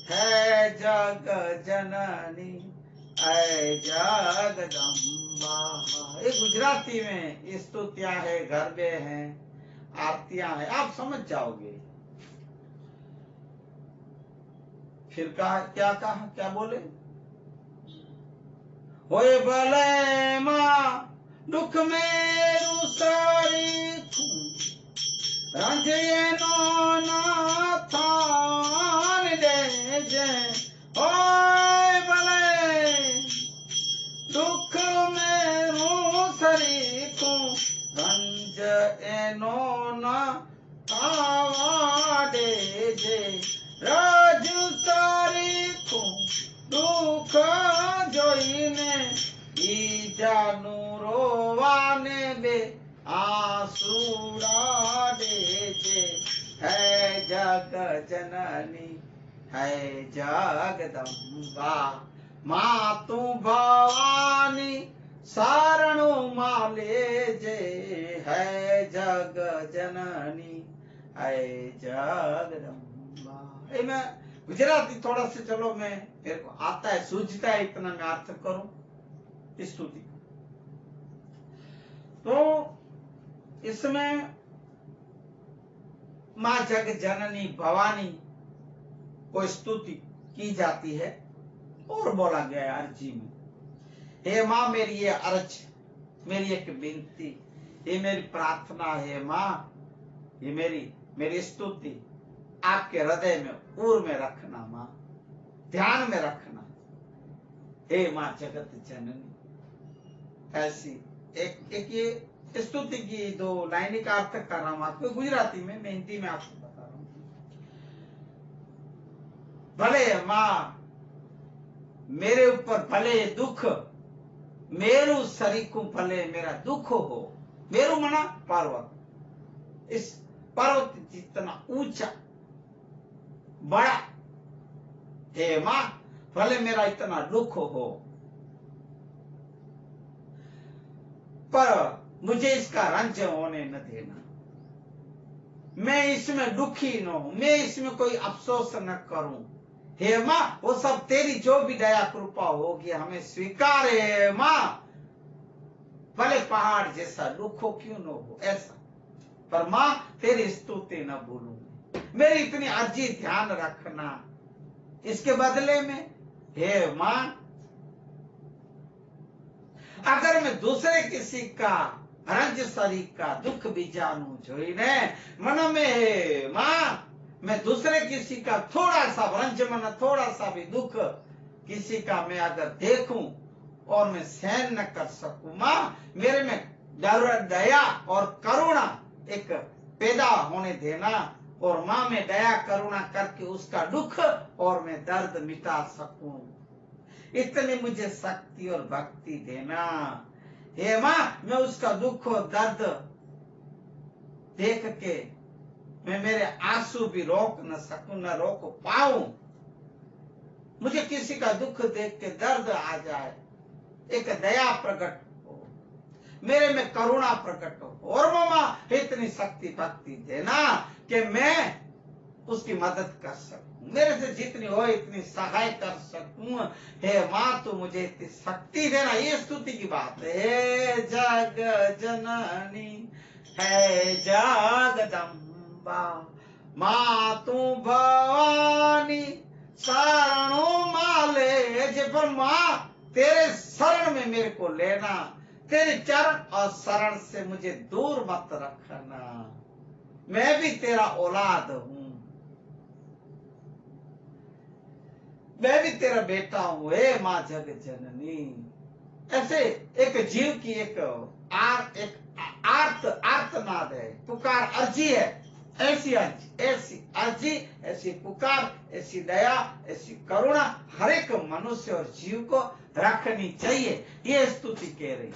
है जग जननी ऐ जगदम्बा। ये गुजराती में स्तुतियां है, गरबे हैं, आरतियां हैं, आप समझ जाओगे। फिर कहा, क्या बोले? होए भले माँ दुख मेरु सारी रंजे नो ना थान दे जे, होए भले दुख मेरु सरी को रंज एनो ना थावा दे जे, राजू सारी को दुख जोईने ई जानू रोवाने बे आसूरा दे जे, है जग जननी है जगदम्बा। माँ तू भवानी शरणु माले जे, है जग जननी है जगदम्बा। मैं गुजराती थोड़ा सा, चलो मैं, मेरे को आता है, सूझता है, इतना मैं अर्थ करूं स्तुति। तो इसमें माँ जग जननी भवानी को स्तुति की जाती है और बोला गया है अर्जी में, हे माँ मेरी ये अर्ज, मेरी एक विनती, ये मेरी प्रार्थना है माँ, ये मेरी स्तुति आपके हृदय में उर में रखना माँ, ध्यान में रखना। हे माँ जगत जननी। ऐसी एक ये स्तुति की दो लाइन का अर्थ कर रहा हूं आपको गुजराती में, मैं हिंदी में आपको बता रहा हूं। भले माँ मेरे ऊपर भले दुख, मेरू सरीकू भले मेरा दुख हो। मेरू मना पर्वत, इस पर्वत जितना ऊंचा बड़ा, हे माँ भले मेरा इतना दुख हो, पर मुझे इसका रंज होने न देना। मैं इसमें दुखी न हूं, मैं इसमें कोई अफसोस न करूं। हे माँ वो सब तेरी जो भी दया कृपा होगी हमें स्वीकार है माँ, भले पहाड़ जैसा दुख हो क्यों न हो ऐसा, पर माँ तेरी स्तुति न भूलूंगी। मेरी इतनी अर्जी ध्यान रखना। इसके बदले में हे माँ अगर मैं दूसरे किसी का रंज शरीर का दुख भी जानू जोईने मन में, हे माँ मैं दूसरे किसी का थोड़ा सा रंज मन, थोड़ा सा भी दुख किसी का मैं अगर देखूं और मैं सहन न कर सकूं, माँ मेरे में दया और करुणा एक पैदा होने देना, और माँ मैं दया करुणा करके उसका दुख और मैं दर्द मिटा सकूं, इतनी मुझे शक्ति और भक्ति देना। हे माँ मैं उसका दुख और दर्द देख के मैं मेरे आंसू भी रोक न सकूं, न रोक पाऊं। मुझे किसी का दुख देख के दर्द आ जाए, एक दया प्रकट हो, मेरे में करुणा प्रकट हो, और मामा इतनी शक्ति भक्ति देना कि मैं उसकी मदद कर सकूं, मेरे से जितनी हो इतनी सहाय कर सकूं। हे माँ तू मुझे इतनी शक्ति देना। ये स्तुति की बात है। जग जननी है जगदम्बा, माँ तू भवानी शरणों माले जे, पर माँ तेरे शरण में मेरे को लेना, तेरे चरण और शरण से मुझे दूर मत रखना। मैं भी तेरा औलाद हूं, मैं भी तेरा बेटा हूं। हे माँ जग जननी। ऐसे एक जीव की एक आर्तनाद है, पुकार अर्जी है, ऐसी अर्जी, ऐसी पुकार, ऐसी दया, ऐसी करुणा हर एक मनुष्य और जीव को रखनी चाहिए, ये स्तुति कह रही।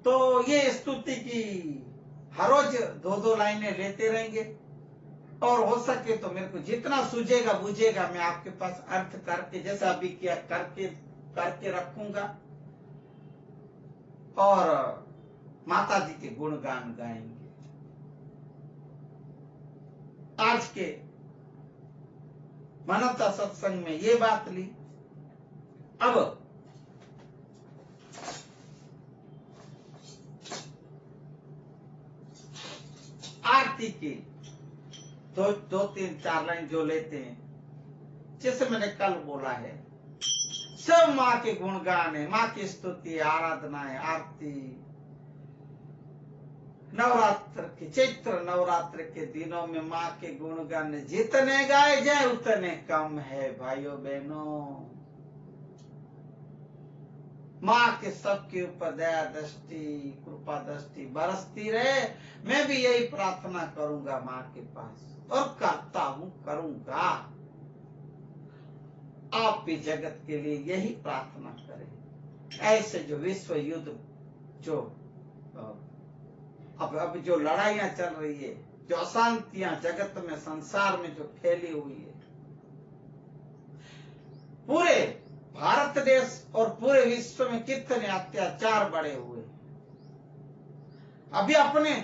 तो ये स्तुति की हर रोज 2-2 लाइनें लेते रहेंगे, और हो सके तो मेरे को जितना सूझेगा बुझेगा मैं आपके पास अर्थ करके, जैसा अभी किया करके रखूंगा, और माता जी के गुणगान गाएंगे। आज के मानवता सत्संग में ये बात ली। अब आरती की 2-3-4 लाइन जो लेते हैं, जैसे मैंने कल बोला है, सब माँ के गुणगान है, माँ की स्तुति, आराधना है, आरती। नवरात्र के, चैत्र नवरात्र के दिनों में माँ के गुणगान जितने गाए जाए उतने कम है भाइयों बहनों। माँ के सबके ऊपर दया दृष्टि, कृपा दृष्टि बरसती रहे। मैं भी यही प्रार्थना करूंगा माँ के पास, और करता हूँ, करूंगा। आप भी जगत के लिए यही प्रार्थना करें। ऐसे जो विश्व युद्ध, जो अब जो लड़ाइयां चल रही है, जो अशांतियां जगत में, संसार में जो फैली हुई है, पूरे भारत देश और पूरे विश्व में कितने अत्याचार बढ़े हुए। अभी अपने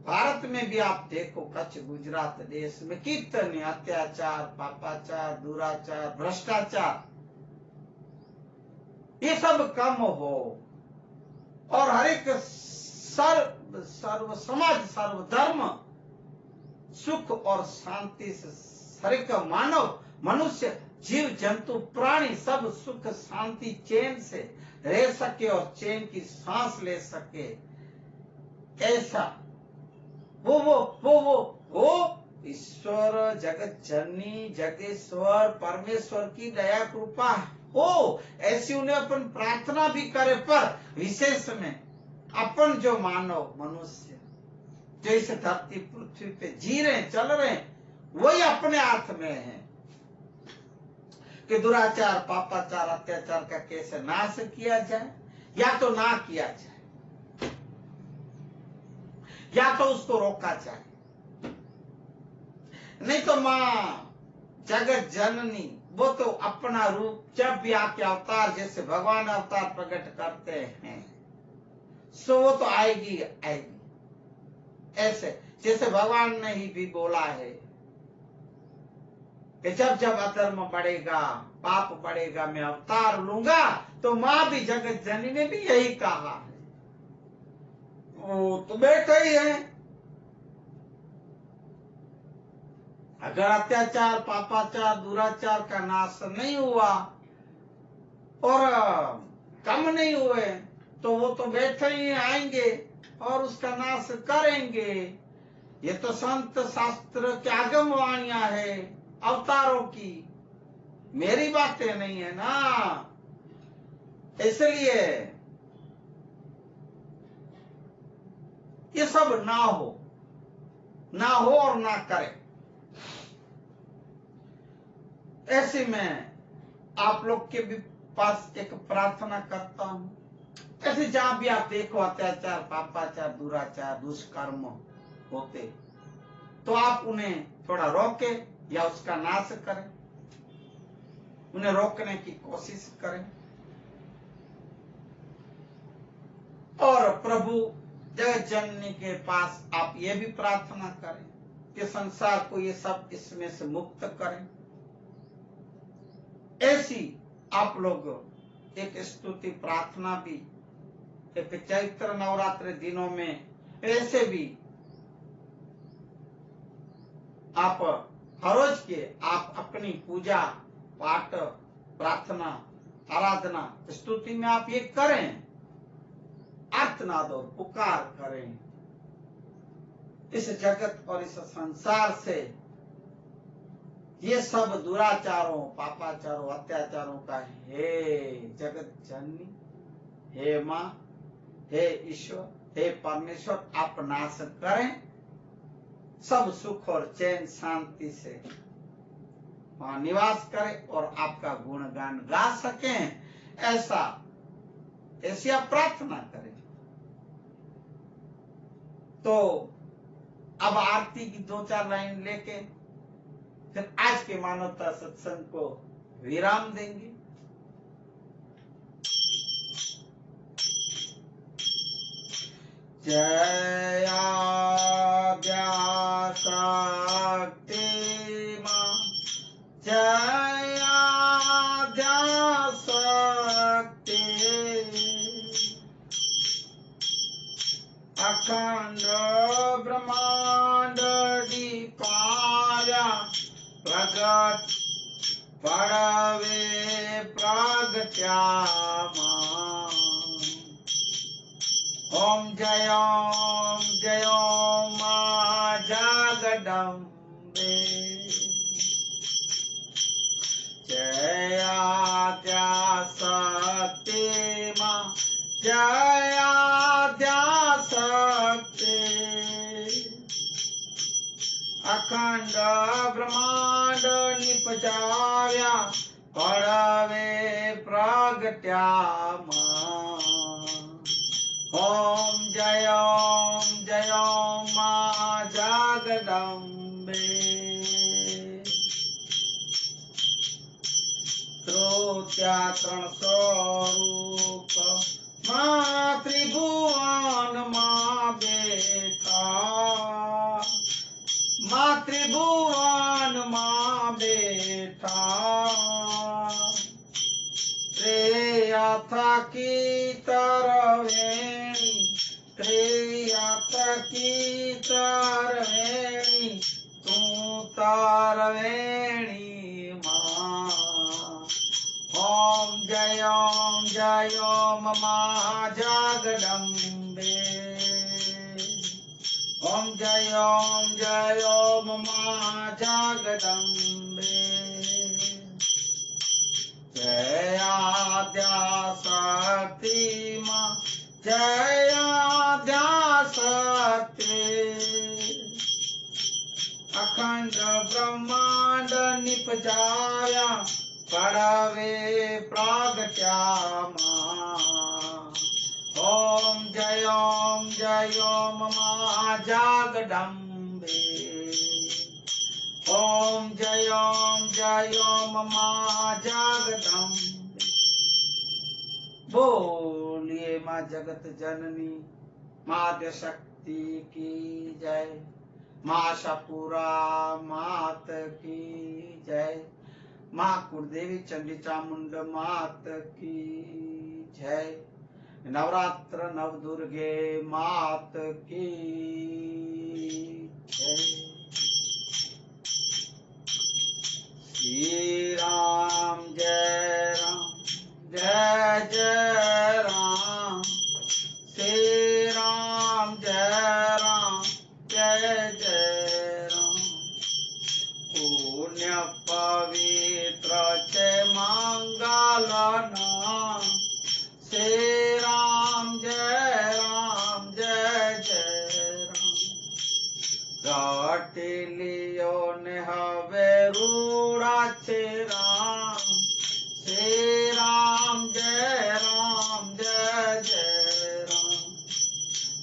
भारत में भी आप देखो, कच्छ गुजरात देश में कितने अत्याचार, पापाचार, दुराचार, भ्रष्टाचार, ये सब कम हो, और हर एक सर्व समाज, सर्व धर्म सुख और शांति से, हर एक मानव, मनुष्य, जीव जंतु, प्राणी सब सुख शांति चैन से रह सके और चैन की सांस ले सके, ऐसा वो ईश्वर, जगत जननी, जगेश्वर, परमेश्वर की दया कृपा हो, ऐसी उन्हें अपन प्रार्थना भी करे। पर विशेष में अपन जो मानव, मनुष्य जो इस धरती पृथ्वी पे जी रहे, चल रहे, वही अपने हाथ में है कि दुराचार, पापाचार, अत्याचार का कैसे नाश किया जाए, या तो ना किया जाए, या तो उसको रोका जाए। नहीं तो माँ जगत जननी, वो तो अपना रूप जब भी आके अवतार, जैसे भगवान अवतार प्रकट करते हैं, सो वो तो आएगी आएगी। ऐसे जैसे भगवान ने ही भी बोला है कि जब जब अधर्म बढ़ेगा, पाप बढ़ेगा, मैं अवतार लूंगा। तो माँ भी, जगत जननी ने भी यही कहा है। वो तो बैठे ही है। अगर अत्याचार, पापाचार, दुराचार का नाश नहीं हुआ और कम नहीं हुए, तो वो तो बैठे ही आएंगे और उसका नाश करेंगे। ये तो संत शास्त्र की आगम वाणियां है अवतारों की, मेरी बातें नहीं है ना। इसलिए ये सब ना हो और ना करे। ऐसे में आप लोग के भी पास एक प्रार्थना करता हूं, ऐसे जहां भी आप देखो अत्याचार, पापाचार, दुराचार, दुष्कर्म होते, तो आप उन्हें थोड़ा रोके या उसका नाश करें, उन्हें रोकने की कोशिश करें। और प्रभु जगत जननी के पास आप ये भी प्रार्थना करें कि संसार को ये सब इसमें से मुक्त करें। ऐसी आप लोग एक स्तुति प्रार्थना भी एक चैत्र नवरात्र दिनों में ऐसे भी आप हर रोज के आप अपनी पूजा पाठ, प्रार्थना, आराधना, स्तुति में आप ये करें, आर्तनाद और पुकार करें। इस जगत और इस संसार से ये सब दुराचारों, पापाचारों, अत्याचारों का हे जगत जननी, हे माँ, हे ईश्वर, हे परमेश्वर, आप नाश करें, सब सुख और चैन शांति से वहां निवास करें और आपका गुणगान गा सकें, ऐसी आप प्रार्थना करें। तो अब आरती की 2-4 लाइन लेके फिर आज के मानवता सत्संग को विराम देंगे। जय आद्या शक्ति मां, जय आद्या शक्ति, अखंड ब्रह्मांड दीपाया प्रगट पड़वे प्रागट्या मां। ओम जय मां जगदम्बे, जय आद्या शक्ति मां, जय आद्या शक्ति, अखंड ब्रह्मांड निपजाया पड़वे प्रागट्या मां। ओम जय मां जगदम्बे, त्रोत्यात्रण स्वरूप मां त्रिभुवन मां बेटा, मां त्रिभुवन मां बेटा, त्रेयथ की तरवेणी, त्रेयथ की तरवेणी, तू तरवेणी मां। ओम जय मां जगदम्बे, ओम जय मां जगदम्बे, जय आद्या शक्ति मां, जय आद्या शक्ति, अखंड ब्रह्मांड निपजाया पड़वे प्रागट्या मां। ओम जय मां जगदम्बे, ओम जय मां जगदम्बे। बोलिए मां जगत जननी माता शक्ति की जय, मां आशापुरा मात की जय, मां कुलदेवी चंडी चामुंड मात की जय, नवरात्र नव दुर्गे मात की जय। श्री राम जय जय राम, श्री राम जय जय राम, पुण्य पवित्र जय मंगल नाम, श्री राम जय राम, घटिलियो ने हवे रूड़ा छे राम, श्री राम जय राम,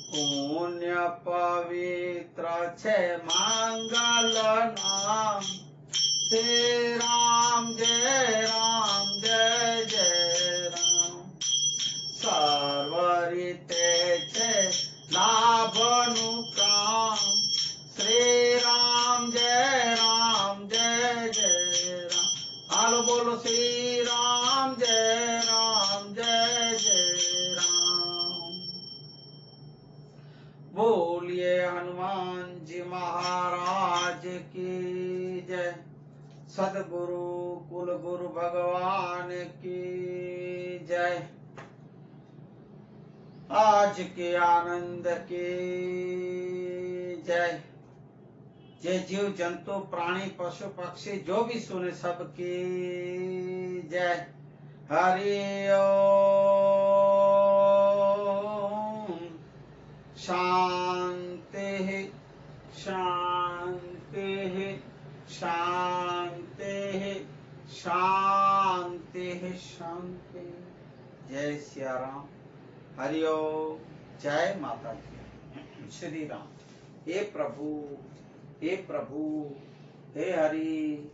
पुण्य पवित्र छे मंगल नाम, श्री राम जय राम, सर्व रीते छे लाभनु काम, श्री राम जय राम। हालो बोलो श्री राम जय राम। बोलिए हनुमान जी महाराज की जय, सदगुरु कुल गुरु भगवान की जय, आज के आनंद की जय। जे जीव जंतु प्राणी पशु पक्षी जो भी सुने सबकी जय। हरि ओम। जय सिया राम, हरिओम, जय माता की, श्री राम। हे प्रभु, हे प्रभु, हे हरि,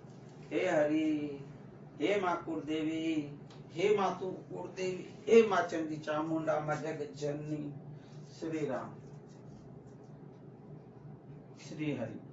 हे हरि, हे माँ कुलदेवी, हे मातु कुलदेवी, हे माँ चंडी चामुंडा, माँ जगत जननी, श्री राम, श्री हरि।